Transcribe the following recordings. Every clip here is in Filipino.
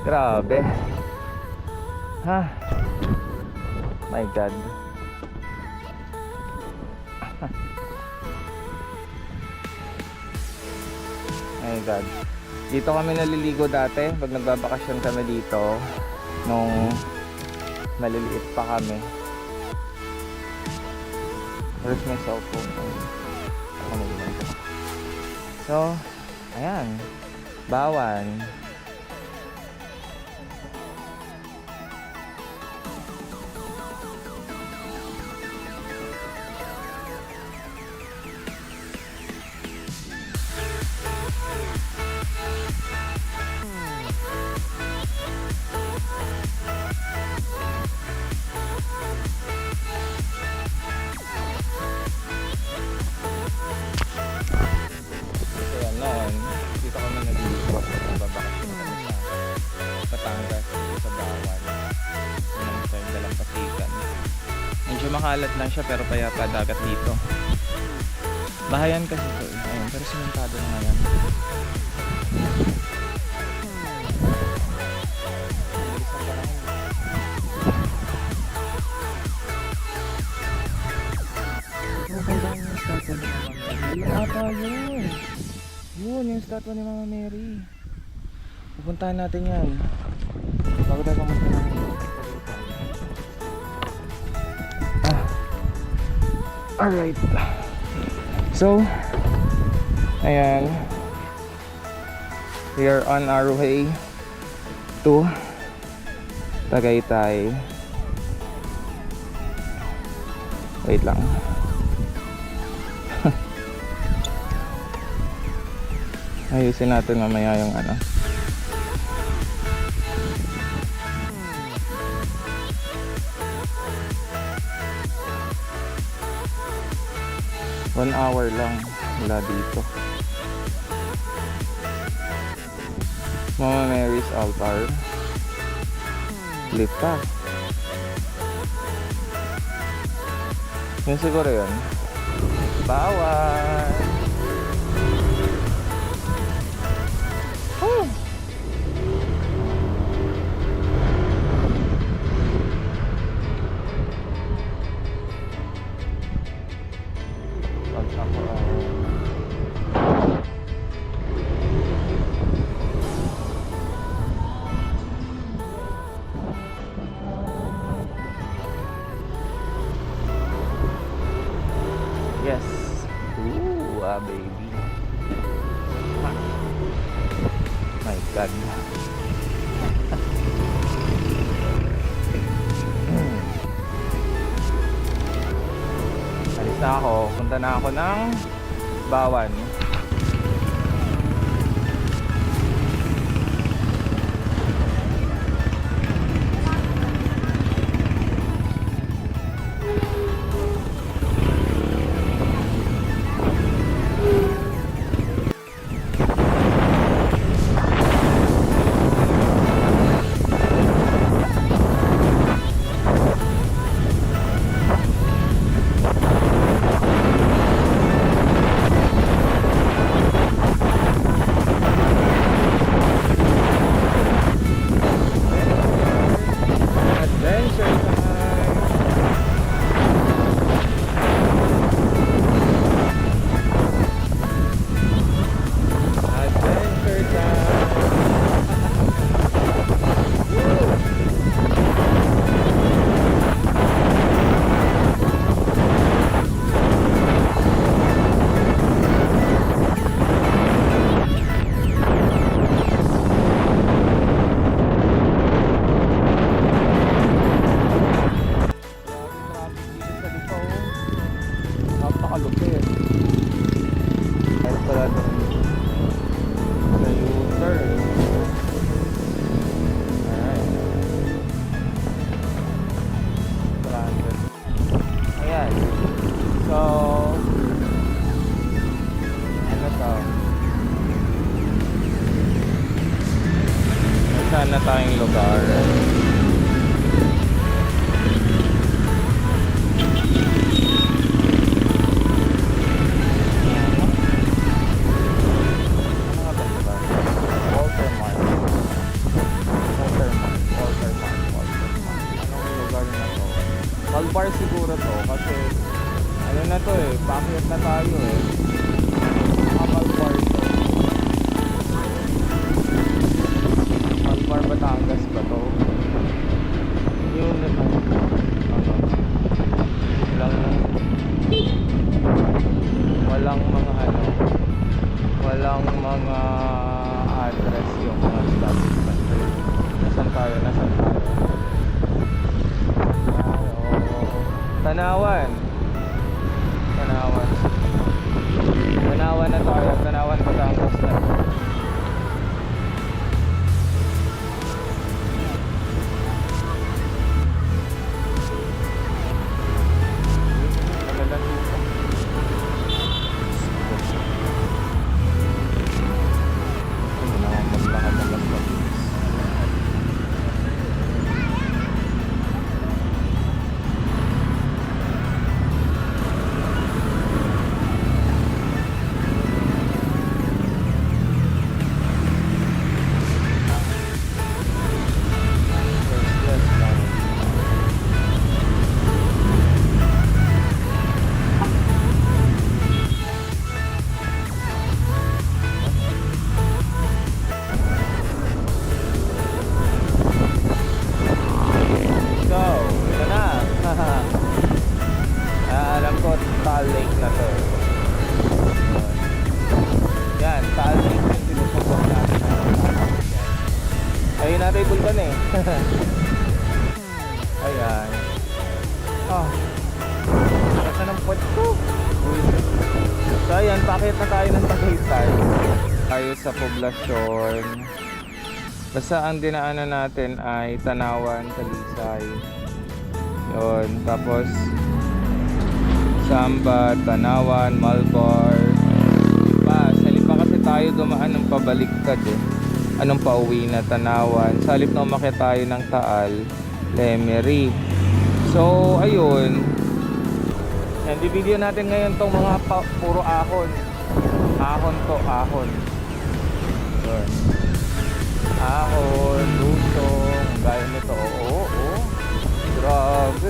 Grabe. Ha? My God. My God. Dito kami naliligo dati pag nagbabakasyon kami dito nung maliliit pa kami. Where's my cellphone? So, ayan. Bawan. Medyo makalat lang siya pero payapa dagat dito. Bahayan kasi ito. Ayun, pero simentado na nga yan. Yun yung statue ni Mama Mary. Pupuntahan natin yan bago tayo pumunta namin. Alright. So, ayan. We are on our way to Tagaytay. Wait lang. Ayusin natin mamaya yung ano. One hour lang mula dito. Mama Mary's altar. Lift pa. Yun siguro yun. Bawal. Yes. Ooh, baby. My God. Alis na ako. Punta na ako ng Bawan. Saan na tayong lugar? walang mga address yung mga establishment. Nasaan tayo? Nasaan tayo? Ay, oo. Tanawan. Tanawan. Tanawan na tayo. Tanawan, Batangas na. Taal Lake na to. Yan, Taal Lake yung tinutupok natin. Ayun natin yung bulkan eh. Ayan. Nasa ng pot ko. So ayan, pakit na tayo ng Tagaytay. Tayo sa poblasyon. Basta ang dinaanan natin ay Tanawan, Talisay. Yun, tapos Samba, Tanawan, Malbar. Sa lipa kasi tayo dumaan ng pabaliktad eh. Anong pauwi na Tanawan. Sa halip na umakyat tayo ng Taal, Lemery. So, ayun. Yan, video natin ngayon tong mga puro ahon. Ahon to, ahon. Yun. Ahon, lusong, gaya nito. Oo. Grabe,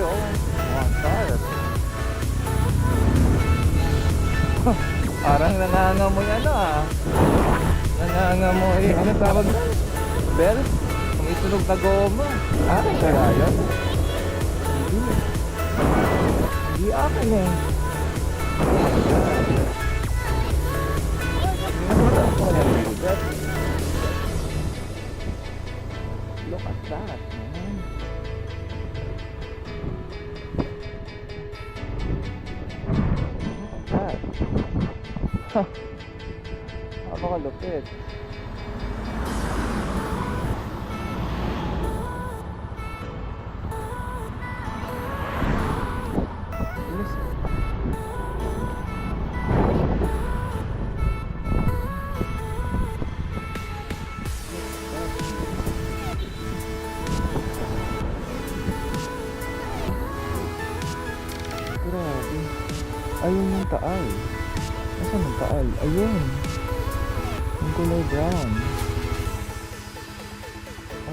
Monster. Parang nangangamoy nangangamoy, ano tawag na? Bell? Kumisunog na goma. Kaya yun? Hindi akin eh. Look at that, man. Napakalupit. Grabe. Ayun yung Taal. Nasaan yung Taal? Ayun. Yung kulay brown.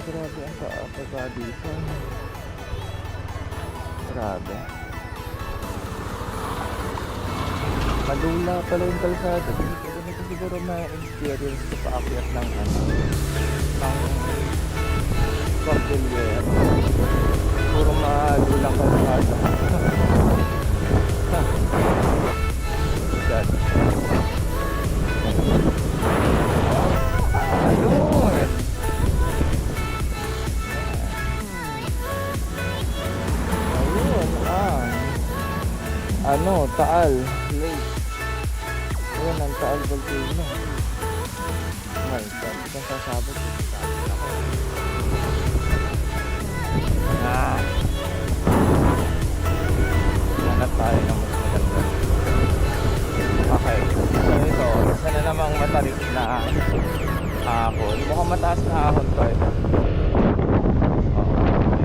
Grabe ang pagka dito. Grabe. Malula pala yung kalsada. Ganito siguro na experience ko paakyat ng Cordillera. Puro malulang kalsada. God. Ayun. Ayun, Taal Lake. Ayun ang Taal Volcano. Ay, saan sasabot? Hanap tayo ng mas maganda. Okay, so ito, isa na namang matarik na ahon. Mukhang mataas na ahon to eh.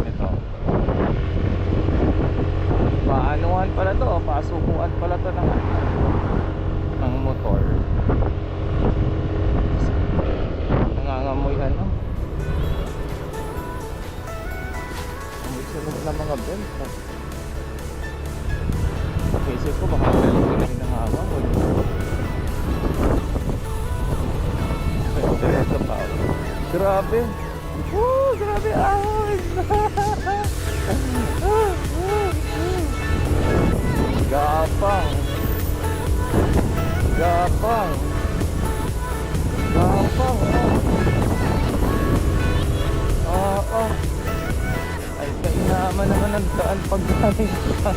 Ito. Paanuhan pala to, pasukuan pala to ng motor. Nangangamoy May sunod na mga belt. Isip ko baka belt ko na hinangangamoy. Ito pa. Grabe. Grabe ahon. Gapang. matapang. Oo. Ay, kainaman naman ang daan pag galing ka.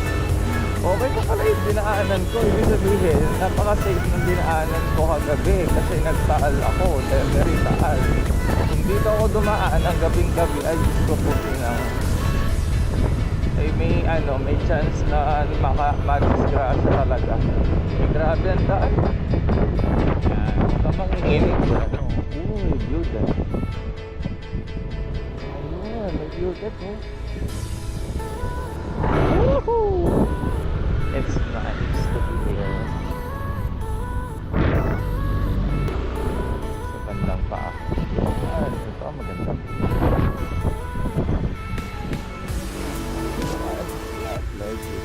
Okay pa pala yung dinaanan ko. Ibig sabihin, napaka-safe ng dinaanan ko kagabi kasi nagtaal ako. Very taal. Kung dito ako dumaan ang gabing-gabi, ay gusto po sinang ay may chance na madisgrasya talaga. Ay, grabe ang daan. Yan, tamang init. May view dyan. Ayun, may view dyan oh. Woohoo! It's nice to be here. Sa bandang paa. Ito maganda. Like it.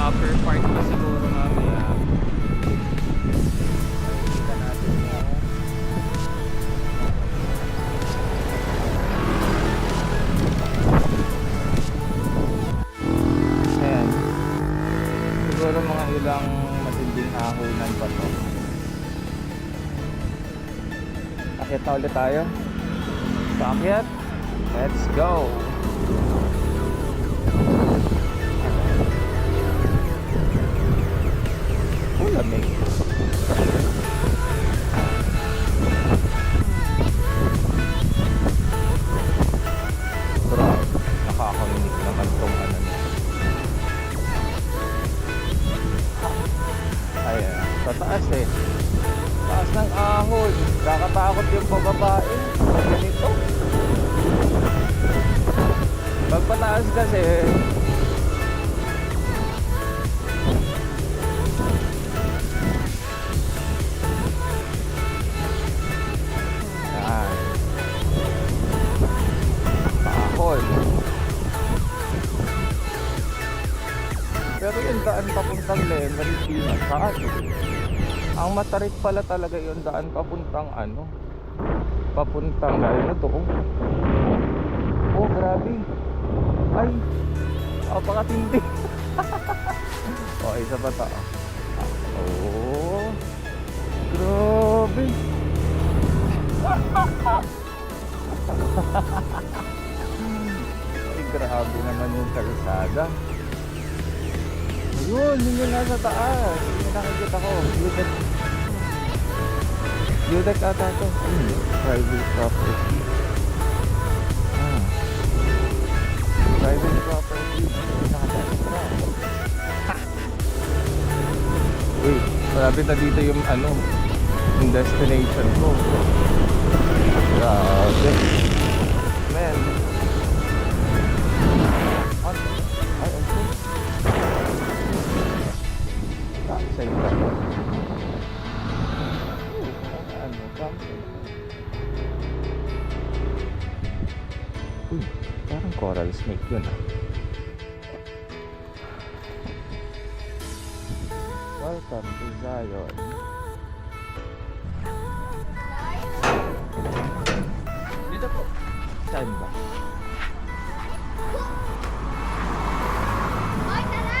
Upper part pa siguro mamaya. Kita natin yung ayan. Siguro mga ilang matinding ahunan pa to. Akit na ulit tayo. Paakyat. Let's go. Lamig. Bro, nakakaminig naman tong ano nito. Ayan, sa taas eh. Taas ng ahon. Kakatakot yung pababae. Ganito. Pagpataas kasi pero yung daan papuntang Lemery di masyado. Ang matarik pala talaga yung daan papuntang ano, papuntang ano to. Oh grabe. Ay, napakatindi. Oh, isa pa ta. Oh, grabe. Yun yung nasa taas. Yung nakikita ko. Udek ata to. Hindi. Private property. Private property. Uy, malapit na dito yung ano, yung destination ko. Grabe. Man. Ay, okay. Sa iba. Ano, something. Uy, parang coral snake yun ah. Welcome to Zion. Dito po. Saan ba? Hoy, tara!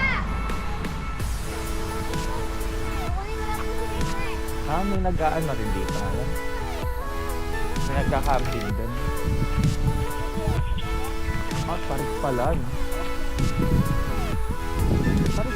Kunin mo lang po si Victor. May nag-aano rin dito ngayon. May nagka-camping din. Paris pala, no? Paris. Hindi pwede.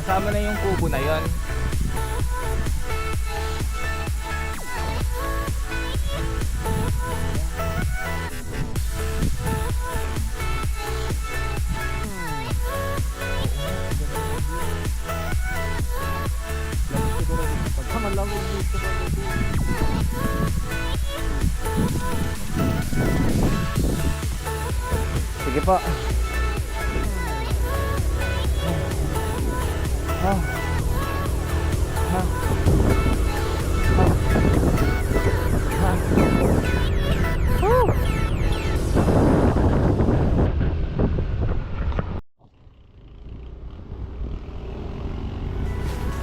Kasama na yung kubo na yon. Sige po. Ha. Ha. Ha. Woo!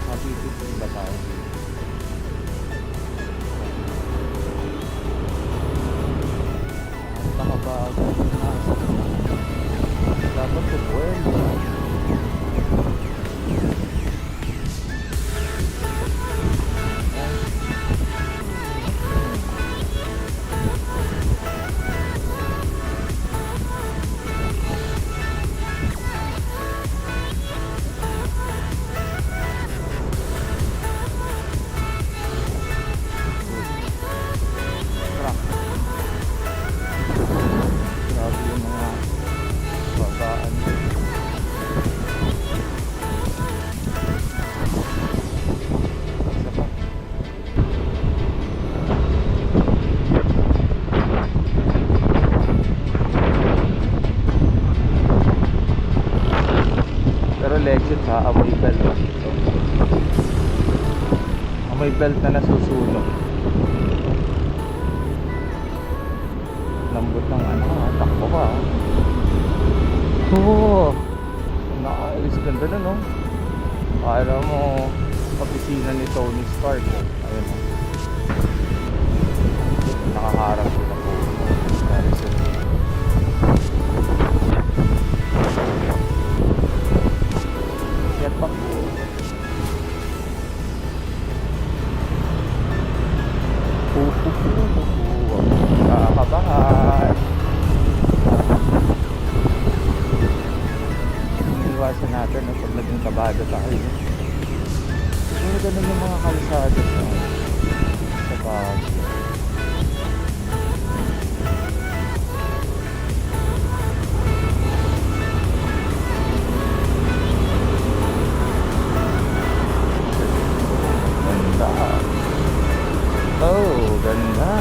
Mabibigay ba tayo? Nakabago. Dapat ito bueno. Grabe yung mga babaan. Isa pa. Pero legit ha, amoy belt pa dito. Amoy belt na nasusunog. Lambot ng ano ha, takbo ka ha. Oo, nakaalis ganda na no. Para mo opisina ni Tony Stark. Ayun o. Nakaharap ko na po. Harrison. Yan pa po. Nakakabahan. Iwasan natin na pag naging kabado tayo. Siguro ganun yung mga kalsada sa Baguio. Ganda. Oh, ganda.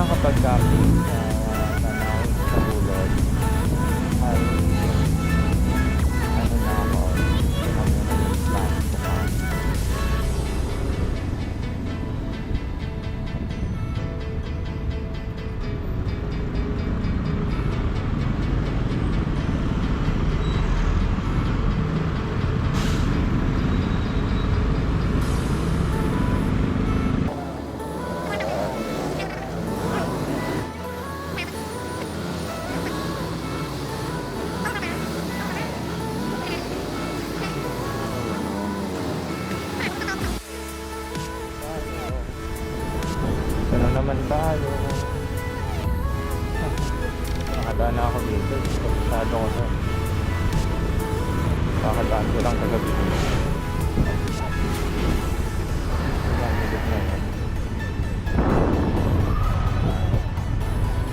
nakakapag-camping sa Tanawin sa Bulod ay ano na ako, hindi na muna yung plan ko pa. Ano naman tayo? Nakadaan na ako dito. Masyado ko to. Nakadaan ko lang kagabi. Ilang minute na yun.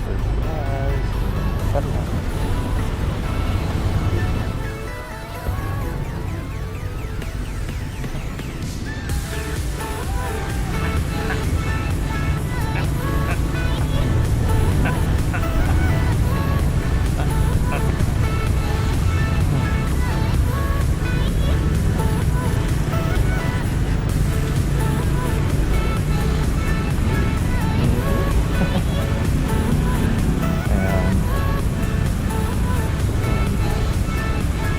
Surprise! Saan na? Ayan.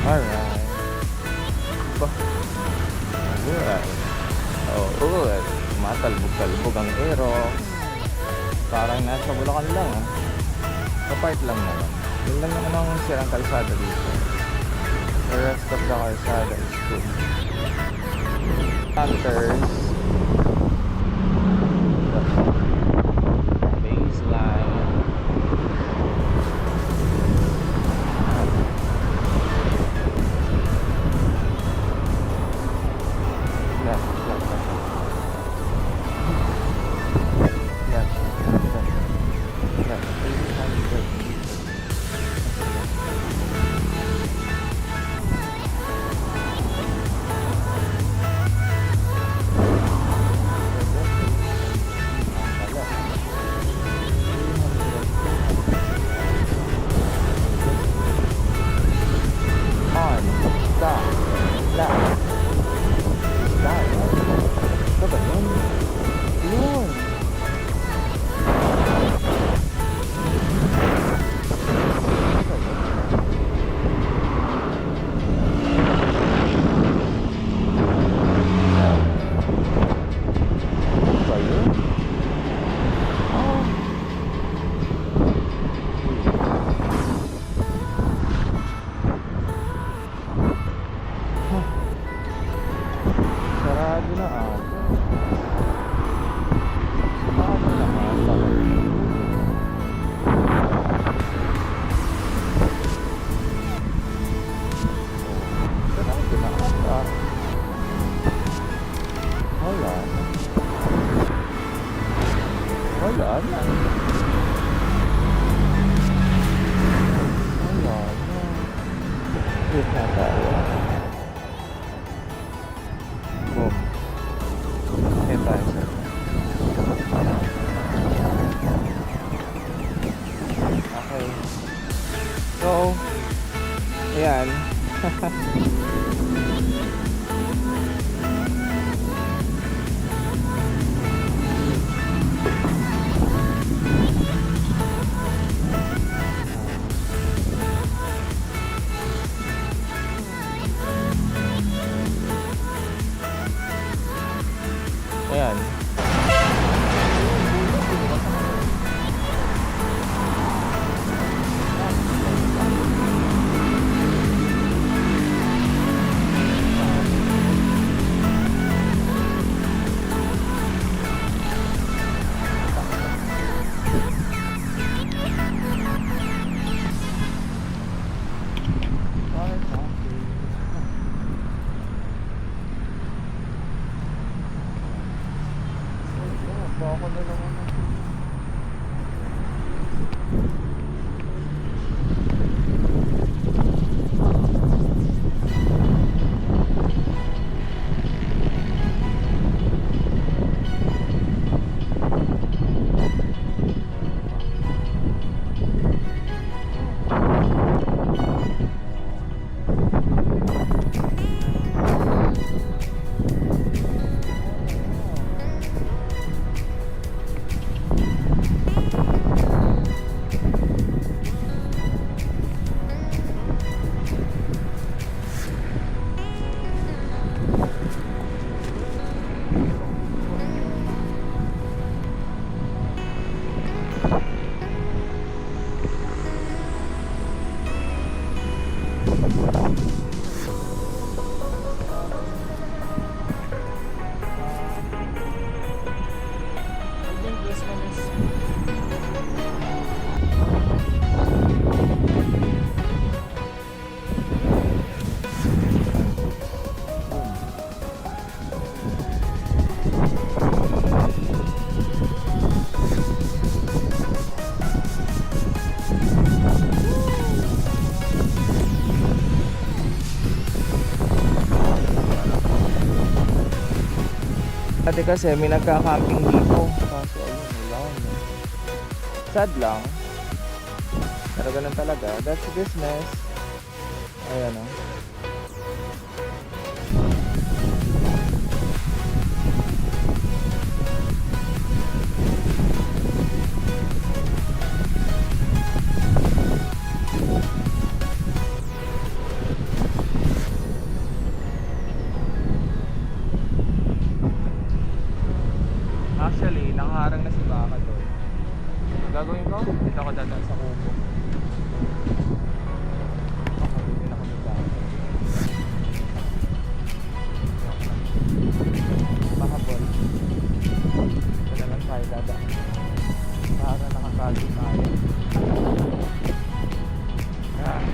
Alright. Ba? Alright. Oo, matalbog-talbog ang ero. Parang nasa Bulacan lang, ah. Kapart lang naman. Yun lang naman ang sirang kalsada dito. The rest of the kalsada is good. Hunters. Baseline. Left, left, left. Left, left, left. 300 meters. On, stop, left. Stop. Ito ba yun? Yun. Ano ba yun? Oh. Sarado na ata. Sarado na ata. Sarado na ata. Wala na. Wala na. Wala na. Wait na tayo. Boom. Ayan tayo, sir. Okay. So, ayan. Ayan. Dati kasi may nagka-camping dito. Kaso ayun, wala na. Sad lang. Pero ganun talaga. That's business. Ayan o. Actually, nakaharang na si Baka doon. Ang gagawin ko, dito ako dadaan sa kubo. Hindi na kami Baka. Baka bol. Ito na lang tayo dadaan. Para nakakagin tayo. Yan.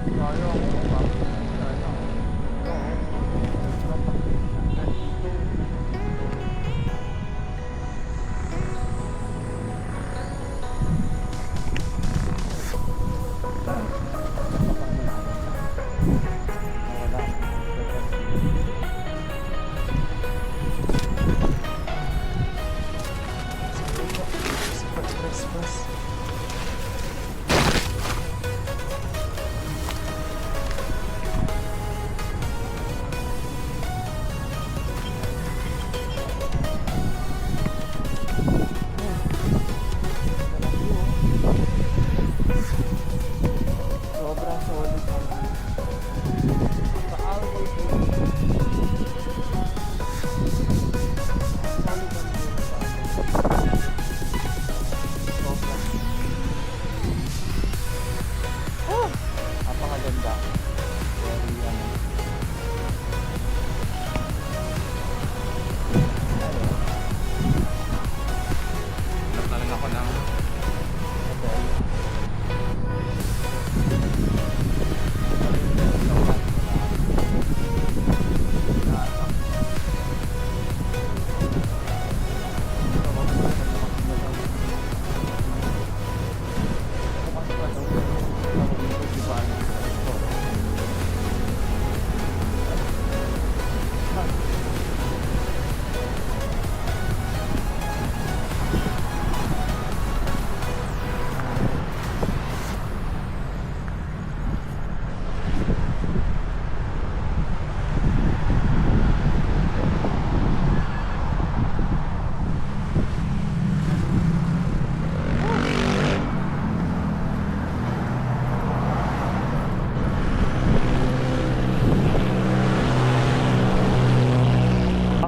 Tayo ako. Sobrang solid naman. Sa Alcoy solid ang view sa sobrang napakaganda. Very nagtalan ako ng hotel.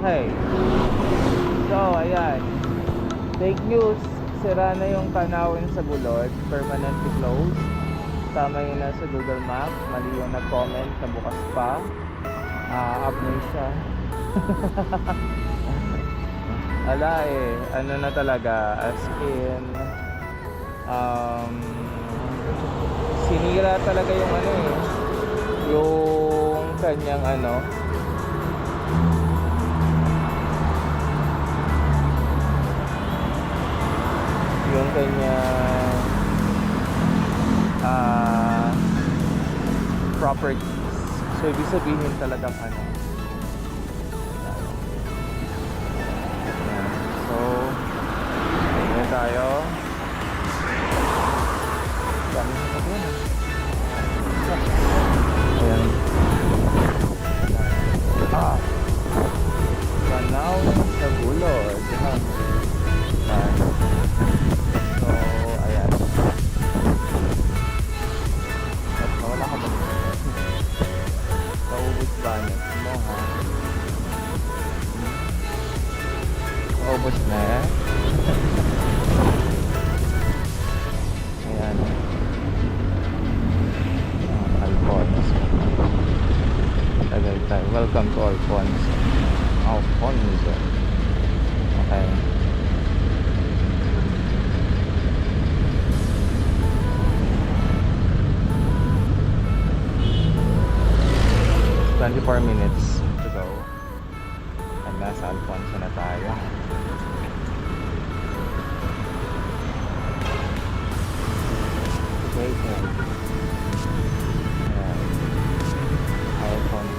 Okay. So, ayan. Fake news. Sira na yung Kanawin sa Bulod. Permanently closed. Tama yun na sa Google Map. Mali yung nag-comment na bukas pa. Amnesia. Ala eh. Ano na talaga. As in, sinira talaga yung ano eh. Yung kanyang ano. Yung kanyang properties. So ibig sabihin talagang ano. Ayan. So ayan tayo. Dami na ito. Ayan. Kanawin sa Bulod. Ayan. So, ayan. At wala ka ba? Paubos ba niya? Mo ha? Paubos na yan? Ayan. Alphonse. Tagay tayo. Welcome to Alphonse. Alphonse. Okay. 24 minutes to go. And nasa Alfonso na tayo. Okay, so ayan. Alfonso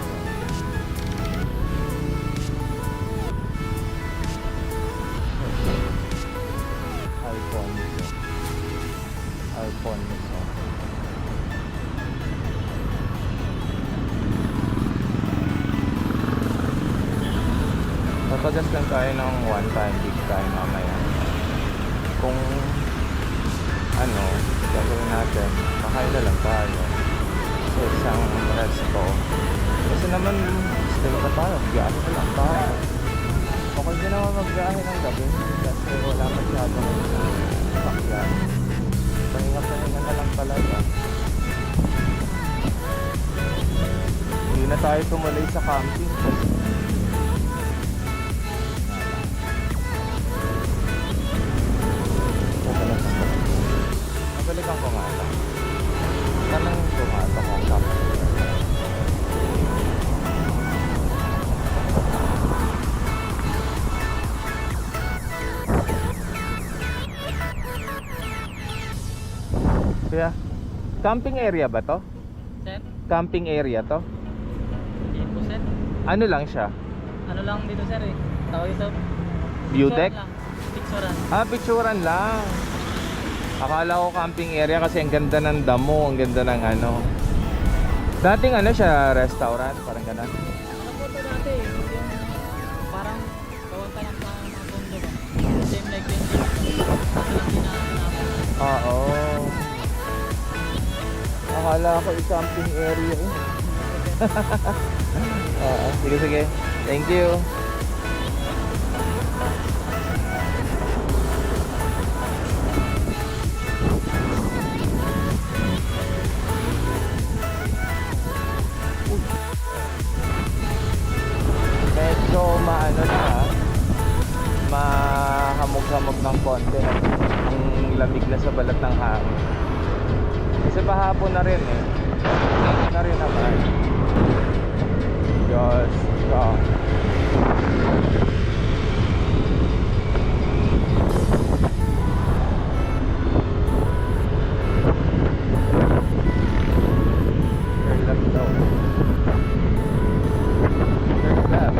Mag-adjust lang tayo ng one time, big time mamaya. Kung ano, gagawin natin, kakain na lang tayo sa isang resto. Kasi naman, still pa tayo, biyahe na lang tayo. Okay din naman magbiyahe ng gabi kasi wala masyadong sakyan. Pahinga-pahinga na lang talaga. Hindi na tayo tumuloy sa camping kasi nabalikan ko nga lang. Tanong ko nga ito kung camping. Kaya, camping area ba to? Sir? Camping area to? Hindi po sir. Ano lang siya? Ano lang dito sir eh. Tawag ito. View Picturean deck? lang. Picturean. Ah, picturean lang. Akala ko camping area kasi ang ganda ng damo, ang ganda ng ano. Dating ano siya, restaurant, parang ganun. Ano po ito dati eh. Yung parang kawanta lang sa mga condo ba. Same like yung ano lang dinaanan. Oo. Akala ko camping area eh. Oo, sige sige. Thank you. Medyo maano na, mahamog-hamog ng konti ang lamig na sa balat ng hangin. Kasi pahapon na rin eh. Hapon na rin naman. Diyos ko. Turn left daw. Turn left.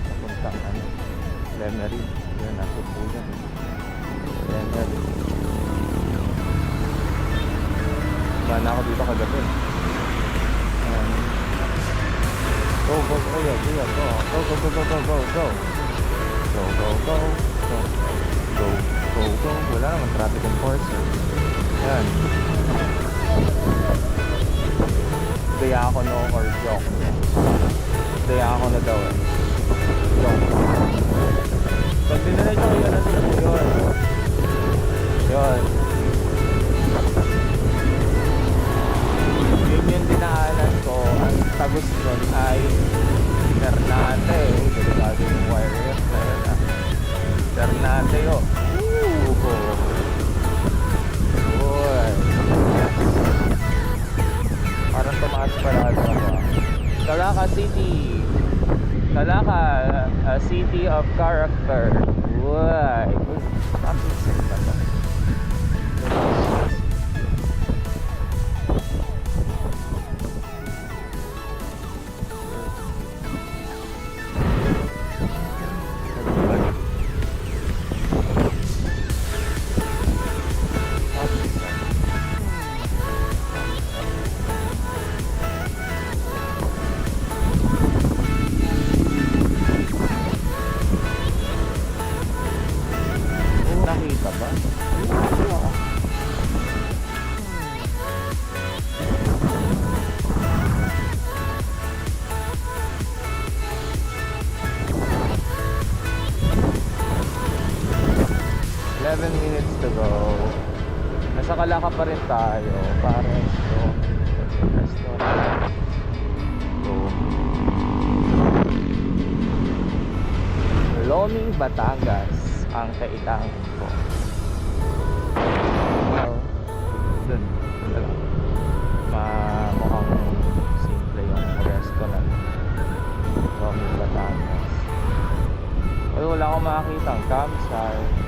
Papuntang ano, Lemery. Yun, nasa bulan. Lemery. Mana ako dito kagabi. Go, go, go, kuya, kuya, go. Go, go, go, go, go, go, go. Go, go, go, go. Go, go, go. Wala naman traffic enforcer. Yan. Daya ako no or joke. Daya ako na daw eh. Joke. Pag dinaretso ko yun na sila po yun. Yun. Yun yung dinaanan ko. Ang tagos nun ay Ternate. Delikado yung wireless na yun ah. Ternate yun. Uy. Parang tumaas pala ako. Caraca City. Caraca, a city of character. Uy. Camping city ba ito? Nakita ba? 11 minutes to go. Nasa Calaca pa rin tayo para restaurant. So, Loming, Batangas ang kailangan ko. Well, dun lang. Mukhang simple yung restaurant. Loming, Batangas. Well, wala akong makakita ang campsite.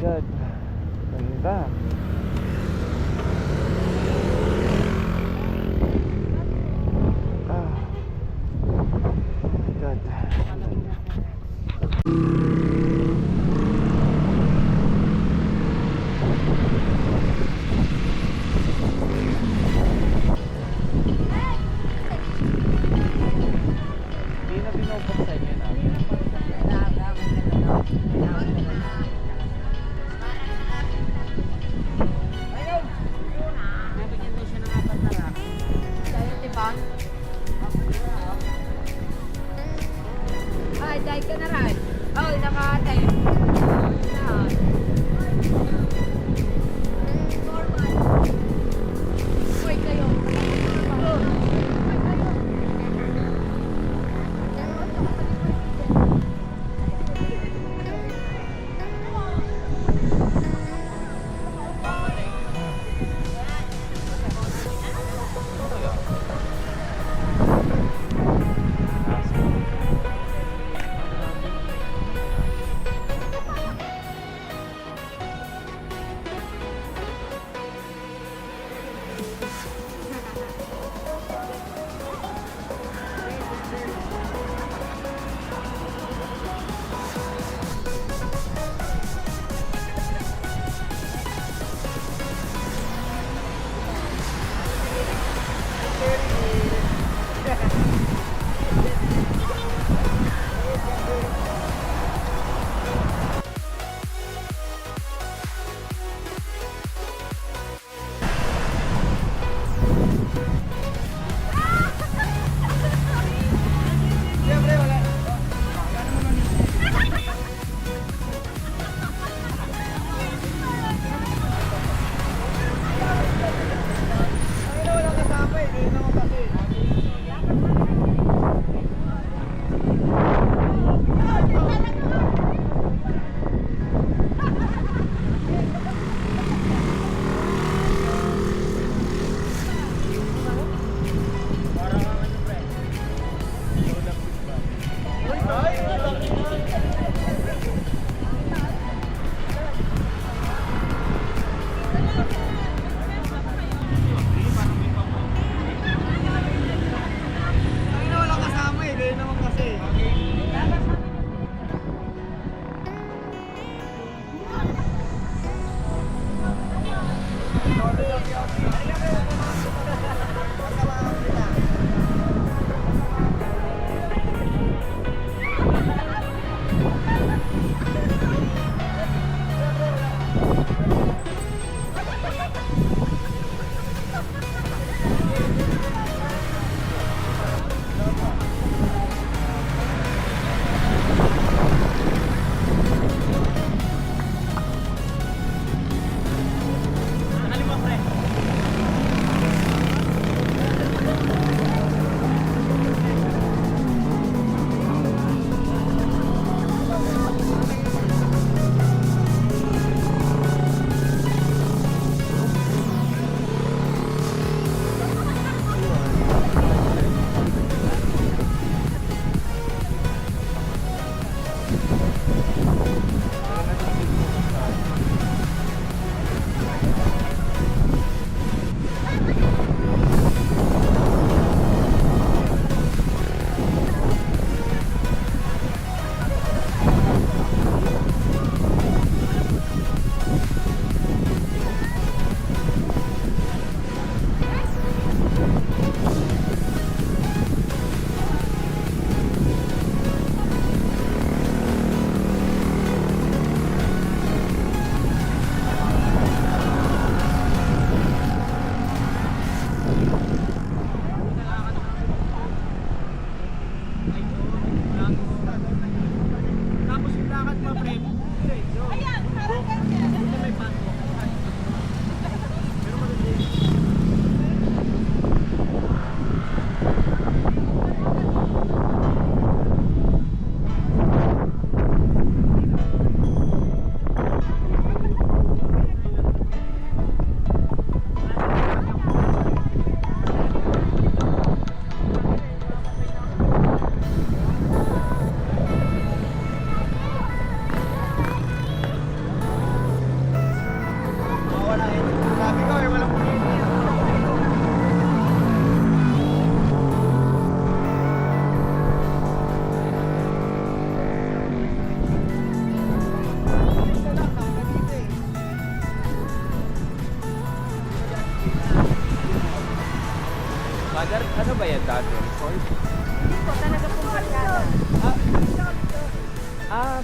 God. Ganda. Ah. God. Hindi na binubuksan yun ah. Nabigyan daw siya ng 4 na rack. Tayo, diba? Ay, dahil ka na rin. Oh, nakatay. Lahat. Normal. Uy, kayo. Uy, kayo.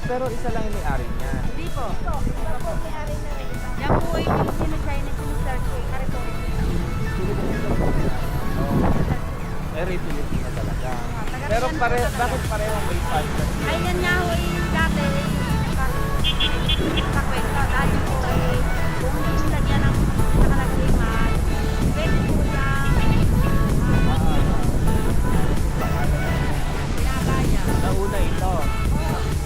Pero isa lang yung may-ari niya. Hindi po. Yan po ay sinasay na sinasay ko. Karito. Filipino talaga. Pero bakit parehong may podcast? Ay, yan nga ho ay dati. Sa kwento. Dati po ay kung hindi sila niya ng nakalagriman, pwede po niya pinagaya. Nauna ito.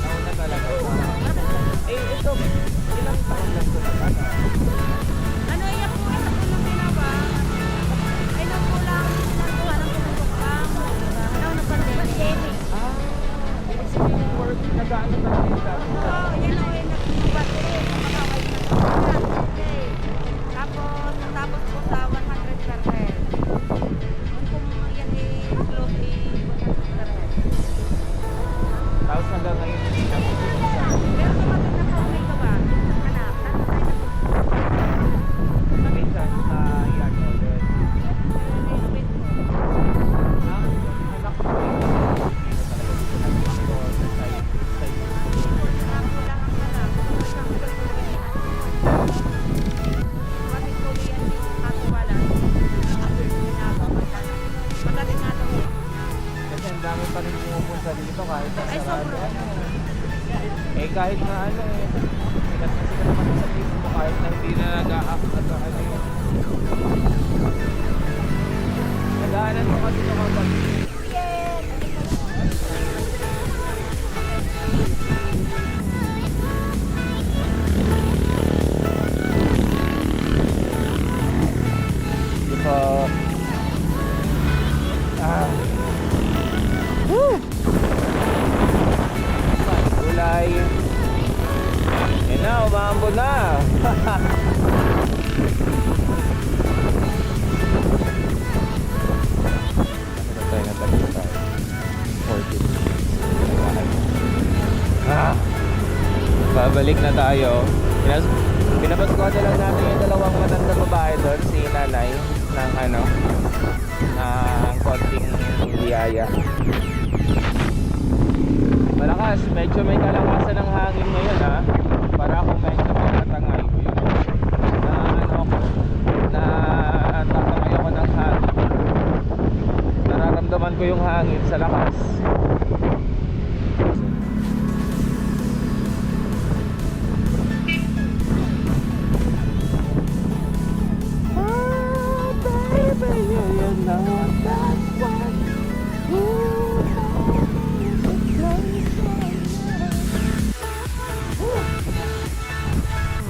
Nauna talaga ito. Ito, ilang taon lang ito na ano? Ano yan po? Ito po lang ginawa. Ay, nang po lang. Nantuwa ng pinagok lang. Ano, nag-pandemic. Ibig sabihin yung work, nag-ano talaga yung dati. Oo, yan o, yan nag-ibat ko. Makakaway na. Okay. Tapos po sa 100 per head. Kung yan close 100 per head. Tapos hanggang ngayon hindi na po. Pero tumatag na po may gawa. Anak, Minsan sa yan ulit. Kasi ang dami pa rin pumupunta dito kahit sa Ay, sarado. sobra. Kahit na ano sikat na sikat naman sa Facebook kahit na hindi na nag-a-up at ano yun. Nagaanan mo kasi ito kapag ito gulay. Yan na, umaambo na. Tayo na tayo. 40. Babalik na tayo. Pinapaskuhan na lang natin yung dalawang matandang babae doon, si nanay ng ng konting biyaya. Malakas, medyo may kalakasan ng hangin ngayon para akong medyo may natangay na tatangay ako ng hangin. Nararamdaman ko yung hangin sa lakas.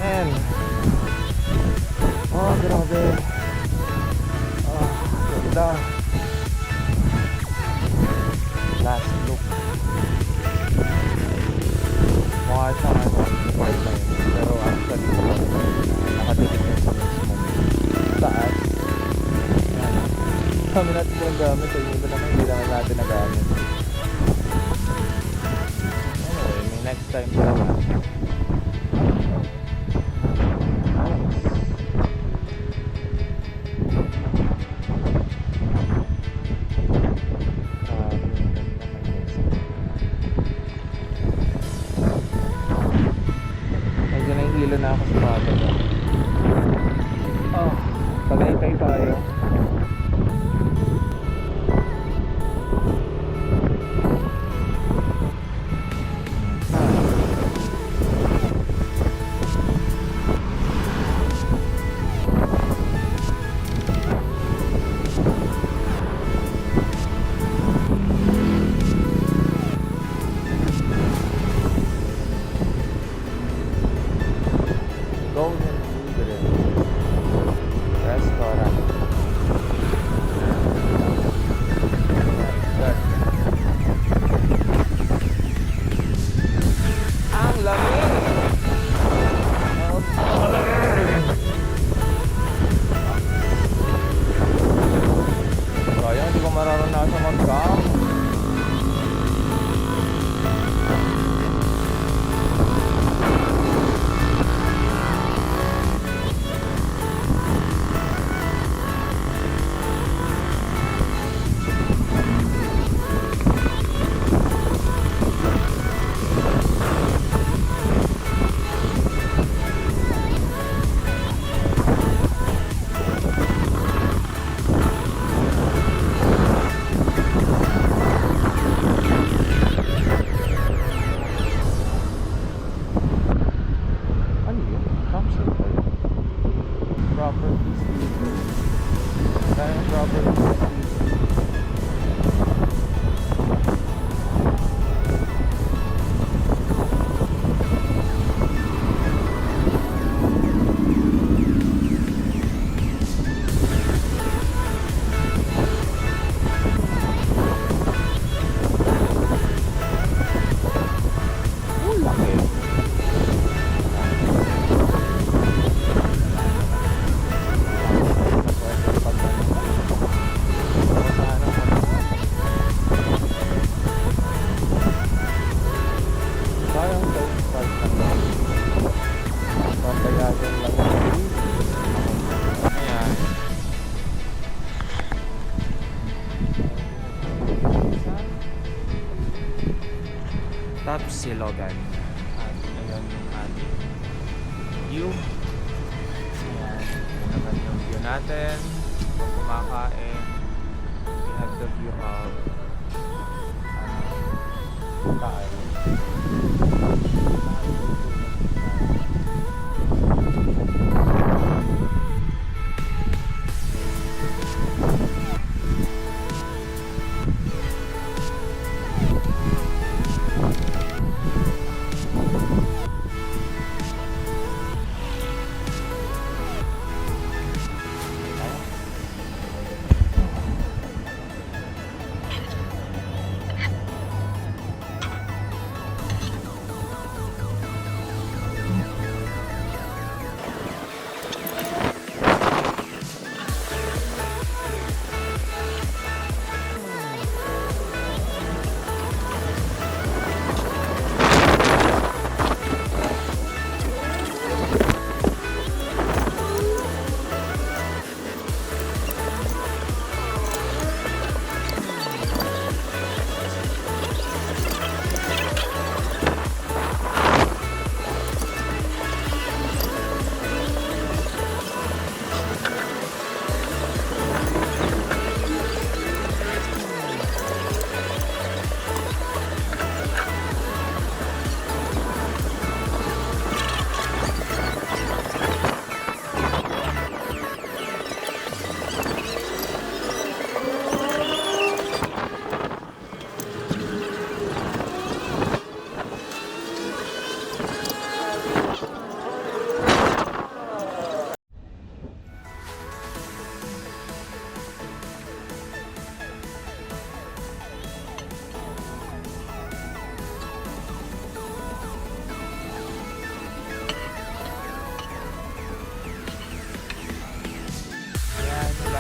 Man. Oh, grabe. Ganda. Last look. Mukha siyang part-time. Pero actually, nakadikit na sa mismong taas. Kami natin yung gamit. Yung iba naman hindi naman natin nagamit. Anyway, may next time pa naman. Medyo nahihilo na ako sa bago. Tagaytay tayo. Golden Grill Restaurant. Silogan. At ayun yung ating view. Ayan, yun naman yung view natin. Kung kumakain, we have the view of Taal.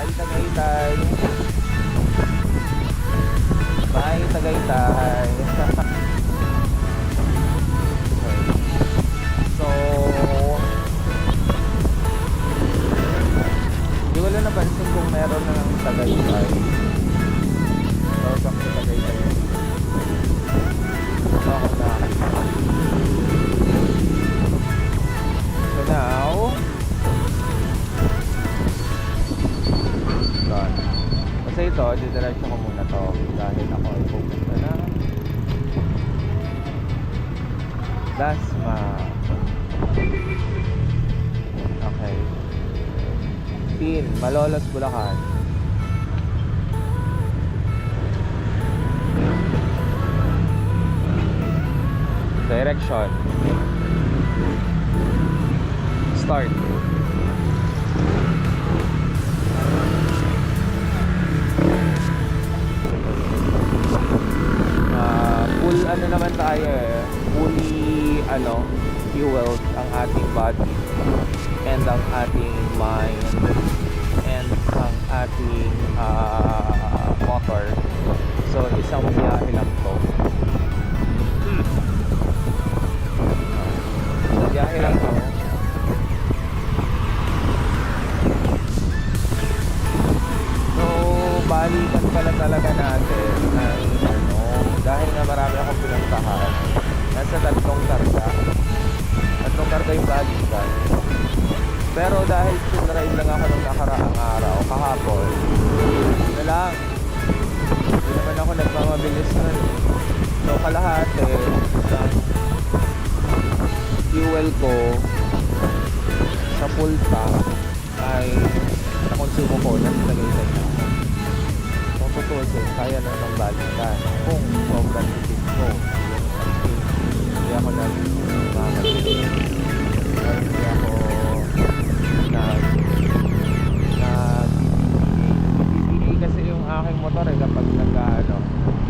Bye Tagaytay. Bye Tagaytay. So, di wala napansin kung meron na ng Tagaytay. Welcome to Tagaytay. Ako na. So now, kasi ito, didiretso ko muna to dahil ako ay pupunta na Dasma. Okay. Pin, Malolos, Bulacan. Direction. Start. Full ano naman tayo fully fueled ang ating body and ang ating mind and ang ating motor. So isang biyahe lang to. So biyahe lang to. So balikan pala talaga natin ng dahil nga marami akong pinuntahan. Nasa tatlong karga yung balikan. Pero dahil sinride lang ako nung nakaraang araw, kahapon, na lang, hindi naman ako nagmamabilis nun. So kalahati ng fuel ko sa full tank ay nakonsumo ko na sinagaysan na ako. Kung tutusin, kaya na ng balikan kung sobrang tipid ko hindi ako nagmamabilis or hindi ako BBA kasi yung aking motor kapag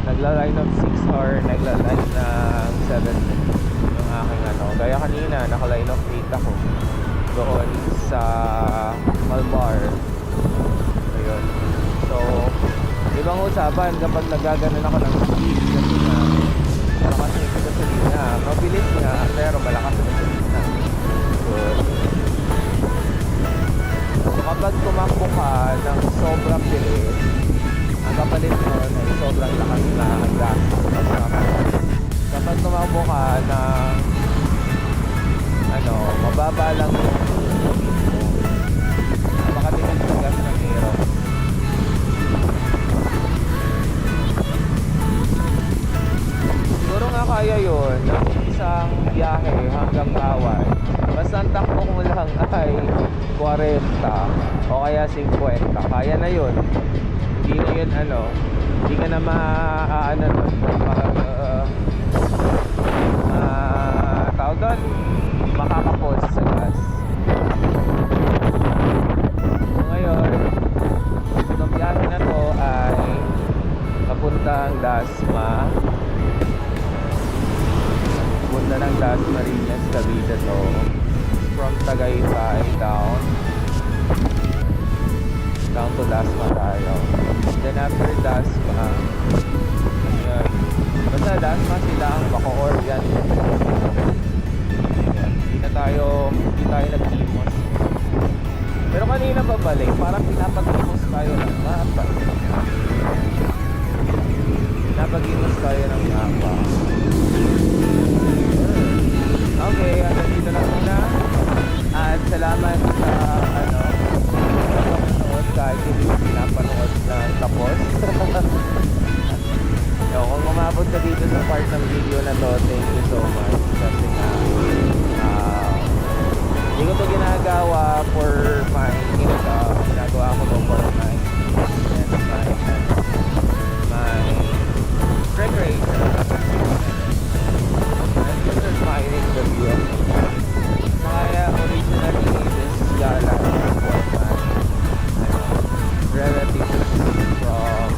nagla-line of 6 or nagla-line ng 7 yung aking gaya kanina naka-line of 8 ako doon sa Malbar. Ayun, so ibang usapan kapag nagaganon ako ng speed kasi nga malakas yung gasolina, mabilis nga pero malakas yung gasolina. So kapag tumakbo ka ng sobrang bilis, ang kapalit nun ay sobrang lakas na ang gas. Kapag tumakbo ka na ano, mababa lang yung makatipid sa gas ng hero. Siguro nga kaya yun ng isang biyahe hanggang Kawan. Basta ang takbo mo lang ay 40 o kaya 50. Kaya na yun. Hindi na yun ano, hindi ka na maaano nun, tawag doon, makakapos sa gas. So ngayon, itong biyahe na to ay papuntang Dasma. Punta ng Dasmariñas, Cavite to. From Tagaytay down to Dasma tayo. Then after Dasma, yun. Basta Dasma sila ang Bacoor yan. Hindi tayo nag-imos. Pero kanina babalik, parang pinapag-imos tayo ng mapa. Pinapag-imos tayo ng mapa. Okay, hanggang dito lang muna. At salamat sa panonood kahit hindi ko pinapanood na tapos. So, kung umabot ka dito sa part ng video na to, thank you so much. Kasi nga, hindi ko to ginagawa for my ginagawa ko to for my recreation. I'm just admiring the view. Kaya originally this gala was my relatives from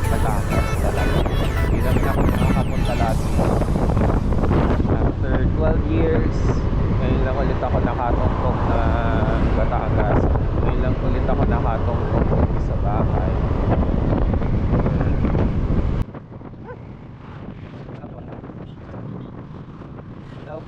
Batangas talaga. Hindi naman ako nakakapunta lagi. After 12 years, ngayon lang ulit ako nakatungkong na Batangas. Ngayon lang ulit ako nakatungkong sa bahay. Hello.